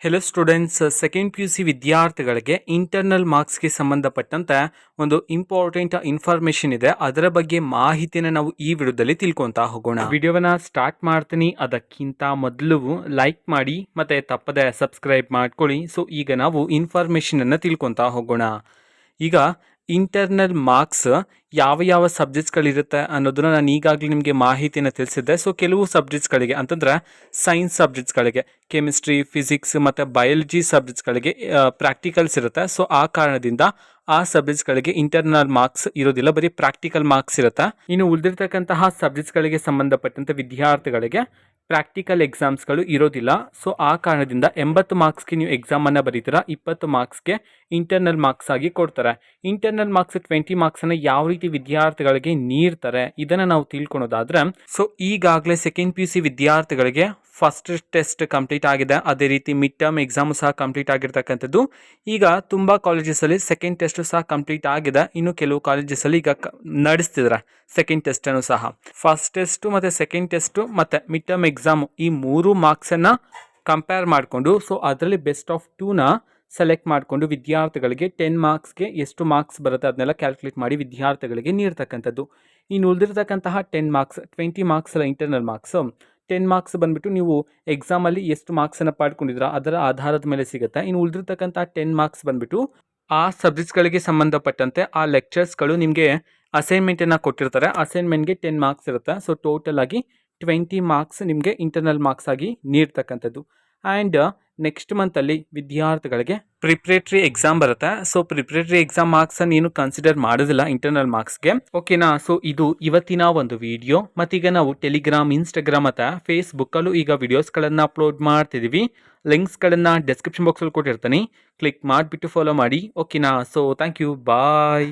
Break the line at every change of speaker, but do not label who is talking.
Hello students, second P U C ವಿದ್ಯಾರ್ಥಿಗಳಿಗೆ internal ಮಾರ್ಕ್ಸ್ಗೆ ಸಂಬಂಧಪಟ್ಟಂತೆ ಒಂದು ಇಂಪಾರ್ಟೆಂಟ್ ಇನ್ಫಾರ್ಮೇಶನ್ ಇದೆ. ಅದರ ಬಗ್ಗೆ ಮಾಹಿತಿನ ನಾವು ಈ ವಿಡಿಯೋದಲ್ಲಿ ತಿಳ್ಕೊಂತಾ ಹೋಗೋಣ. ವಿಡಿಯೋವನ್ನ ಸ್ಟಾರ್ಟ್ ಮಾಡ್ತೀನಿ. ಅದಕ್ಕಿಂತ ಮೊದಲು ಲೈಕ್ ಮಾಡಿ ಮತ್ತೆ ತಪ್ಪದೆ ಸಬ್ಸ್ಕ್ರೈಬ್ ಮಾಡ್ಕೊಳ್ಳಿ. ಸೊ ಈಗ ನಾವು ಇನ್ಫಾರ್ಮೇಶನ್ ಅನ್ನ ತಿಳ್ಕೊಂತಾ ಹೋಗೋಣ. ಈಗ ಇಂಟರ್ನಲ್ ಮಾರ್ಕ್ಸ್ ಯಾವ ಸಬ್ಜೆಕ್ಟ್ಸ್ಗಳಿರುತ್ತೆ ಅನ್ನೋದನ್ನ ನಾನು ಈಗಾಗಲೇ ನಿಮಗೆ ಮಾಹಿತಿಯನ್ನು ತಿಳಿಸಿದ್ದೆ. ಸೊ ಕೆಲವು ಸಬ್ಜೆಕ್ಟ್ಸ್ಗಳಿಗೆ ಅಂತಂದರೆ ಸೈನ್ಸ್ ಸಬ್ಜೆಕ್ಟ್ಸ್ಗಳಿಗೆ ಕೆಮಿಸ್ಟ್ರಿ, ಫಿಸಿಕ್ಸ್ ಮತ್ತು ಬಯಾಲಜಿ ಸಬ್ಜೆಕ್ಟ್ಸ್ಗಳಿಗೆ ಪ್ರಾಕ್ಟಿಕಲ್ಸ್ ಇರುತ್ತೆ. ಸೊ ಆ ಕಾರಣದಿಂದ ಆ ಸಬ್ಜೆಕ್ಟ್ಸ್ಗಳಿಗೆ ಇಂಟರ್ನಲ್ ಮಾರ್ಕ್ಸ್ ಇರೋದಿಲ್ಲ, ಬರೀ ಪ್ರಾಕ್ಟಿಕಲ್ ಮಾರ್ಕ್ಸ್ ಇರುತ್ತೆ. ಇನ್ನು ಉಳಿದಿರ್ತಕ್ಕಂತಹ ಸಬ್ಜೆಕ್ಟ್ಸ್ಗಳಿಗೆ ಸಂಬಂಧಪಟ್ಟಂತೆ ವಿದ್ಯಾರ್ಥಿಗಳಿಗೆ ಪ್ರಾಕ್ಟಿಕಲ್ ಎಕ್ಸಾಮ್ಸ್ಗಳು ಇರೋದಿಲ್ಲ. ಸೊ ಆ ಕಾರಣದಿಂದ 80 ಮಾರ್ಕ್ಸ್ಗೆ ನೀವು ಎಕ್ಸಾಮನ್ನು ಬರೀತೀರಾ, 20 ಮಾರ್ಕ್ಸ್ಗೆ ಇಂಟರ್ನಲ್ ಮಾರ್ಕ್ಸ್ ಆಗಿ ಕೊಡ್ತಾರೆ. ಇಂಟರ್ನಲ್ ಮಾರ್ಕ್ಸ್ 20 ಮಾರ್ಕ್ಸನ್ನು ಯಾವ ರೀತಿ ವಿದ್ಯಾರ್ಥಿಗಳಿಗೆ ನೀಡ್ತಾರೆ ಇದನ್ನು ನಾವು ತಿಳ್ಕೊಳೋದಾದ್ರೆ, ಸೊ ಈಗಾಗಲೇ ಸೆಕೆಂಡ್ ಪಿ ಯು ಸಿ ವಿದ್ಯಾರ್ಥಿಗಳಿಗೆ ಫಸ್ಟ್ ಟೆಸ್ಟ್ ಕಂಪ್ಲೀಟ್ ಆಗಿದೆ. ಅದೇ ರೀತಿ ಮಿಡ್ ಟರ್ಮ್ ಎಕ್ಸಾಮು ಸಹ ಕಂಪ್ಲೀಟ್ ಆಗಿರ್ತಕ್ಕಂಥದ್ದು. ಈಗ ತುಂಬ ಕಾಲೇಜಸಲ್ಲಿ ಸೆಕೆಂಡ್ ಟೆಸ್ಟು ಸಹ ಕಂಪ್ಲೀಟ್ ಆಗಿದೆ. ಇನ್ನು ಕೆಲವು ಕಾಲೇಜಸಲ್ಲಿ ಈಗ ನಡೆಸ್ತಿದ್ದಾರೆ ಸೆಕೆಂಡ್ ಟೆಸ್ಟನ್ನು ಸಹ. ಫಸ್ಟ್ ಟೆಸ್ಟು ಮತ್ತು ಸೆಕೆಂಡ್ ಟೆಸ್ಟು ಮತ್ತು ಮಿಡ್ ಟರ್ಮ್ ಎಕ್ಸಾಮು ಈ ಮೂರು ಮಾರ್ಕ್ಸನ್ನು ಕಂಪೇರ್ ಮಾಡಿಕೊಂಡು, ಸೊ ಅದರಲ್ಲಿ ಬೆಸ್ಟ್ ಆಫ್ 2ನ ಸೆಲೆಕ್ಟ್ ಮಾಡಿಕೊಂಡು ವಿದ್ಯಾರ್ಥಿಗಳಿಗೆ 10 ಮಾರ್ಕ್ಸ್ಗೆ ಎಷ್ಟು ಮಾರ್ಕ್ಸ್ ಬರುತ್ತೆ ಅದನ್ನೆಲ್ಲ ಕ್ಯಾಲ್ಕುಲೇಟ್ ಮಾಡಿ ವಿದ್ಯಾರ್ಥಿಗಳಿಗೆ ನೀಡ್ತಕ್ಕಂಥದ್ದು. ಇನ್ನು ಉಳಿದಿರ್ತಕ್ಕಂತಹ 10 ಮಾರ್ಕ್ಸ್ 20 ಮಾರ್ಕ್ಸ್ ಅಲ್ಲ ಇಂಟರ್ನಲ್ ಮಾರ್ಕ್ಸು, 10 ಮಾರ್ಕ್ಸ್ ಬಂದುಬಿಟ್ಟು ನೀವು ಎಕ್ಸಾಮಲ್ಲಿ ಎಷ್ಟು ಮಾರ್ಕ್ಸನ್ನು ಪಡ್ಕೊಂಡಿದ್ದೀರಾ ಅದರ ಆಧಾರದ ಮೇಲೆ ಸಿಗುತ್ತೆ. ಇನ್ನು ಉಳಿದಿರ್ತಕ್ಕಂಥ 10 ಮಾರ್ಕ್ಸ್ ಬಂದುಬಿಟ್ಟು ಆ ಸಬ್ಜೆಕ್ಟ್ಸ್ಗಳಿಗೆ ಸಂಬಂಧಪಟ್ಟಂತೆ ಆ ಲೆಕ್ಚರ್ಸ್ಗಳು ನಿಮಗೆ ಅಸೈನ್ಮೆಂಟನ್ನು ಕೊಟ್ಟಿರ್ತಾರೆ. ಅಸೈನ್ಮೆಂಟ್ಗೆ 10 ಮಾರ್ಕ್ಸ್ ಇರುತ್ತೆ. ಸೊ ಟೋಟಲ್ ಆಗಿ 20 ಮಾರ್ಕ್ಸ್ ನಿಮಗೆ ಇಂಟರ್ನಲ್ ಮಾರ್ಕ್ಸ್ ಆಗಿ ನೀಡ್ತಕ್ಕಂಥದ್ದು. ಆ್ಯಂಡ್ ನೆಕ್ಸ್ಟ್ ಮಂತಲ್ಲಿ ವಿದ್ಯಾರ್ಥಿಗಳಿಗೆ ಪ್ರಿಪ್ರೇಟರಿ ಎಕ್ಸಾಮ್ ಬರುತ್ತೆ. ಸೊ ಪ್ರಿಪ್ರೇಟರಿ ಎಕ್ಸಾಮ್ ಮಾರ್ಕ್ಸನ್ನು ಏನು ಕನ್ಸಿಡರ್ ಮಾಡೋದಿಲ್ಲ ಇಂಟರ್ನಲ್ ಮಾರ್ಕ್ಸ್ಗೆ. ಓಕೆನಾ? ಸೊ ಇದು ಇವತ್ತಿನ ಒಂದು ವಿಡಿಯೋ. ಮತ್ತೀಗ ನಾವು ಟೆಲಿಗ್ರಾಮ್, ಇನ್ಸ್ಟಾಗ್ರಾಮ್ ಮತ್ತು ಫೇಸ್ಬುಕ್ಕಲ್ಲೂ ಈಗ ವಿಡಿಯೋಸ್ಗಳನ್ನು ಅಪ್ಲೋಡ್ ಮಾಡ್ತಿದ್ದೀವಿ. ಲಿಂಕ್ಸ್ಗಳನ್ನು ಡಿಸ್ಕ್ರಿಪ್ಷನ್ ಬಾಕ್ಸಲ್ಲಿ ಕೊಟ್ಟಿರ್ತೀನಿ, ಕ್ಲಿಕ್ ಮಾಡಿಬಿಟ್ಟು ಫಾಲೋ ಮಾಡಿ. ಓಕೆನಾ? So thank you, bye.